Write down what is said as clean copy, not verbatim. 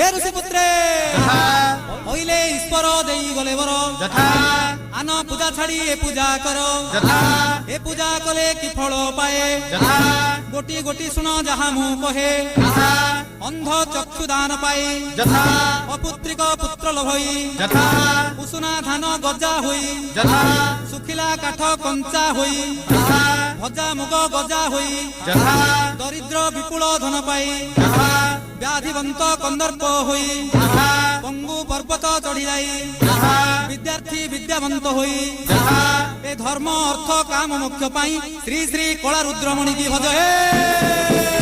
ऋषिपुत्रे पहिले ईश्वर देई गले बर आन पूजा छाड़ी ए पूजा करो ए पूजा कले कि फल पाए गोटी गोटी सुन जहा मु कहे अंध चक्षुदान पाए अपुत्रिक पुत्र लभई उषुना धान गजा होई सुखिला काठ कंचा होई भजा मुग गजा होई दरिद्र विपुल धन पाई व्याधिवंत कंदर्प होई पंगु पर्वत चढ़ी जाई विद्यार्थी विद्यावंत होई ए धर्म अर्थ काम मोक्ष पाई श्री श्री कला रुद्रमणि की भज हे।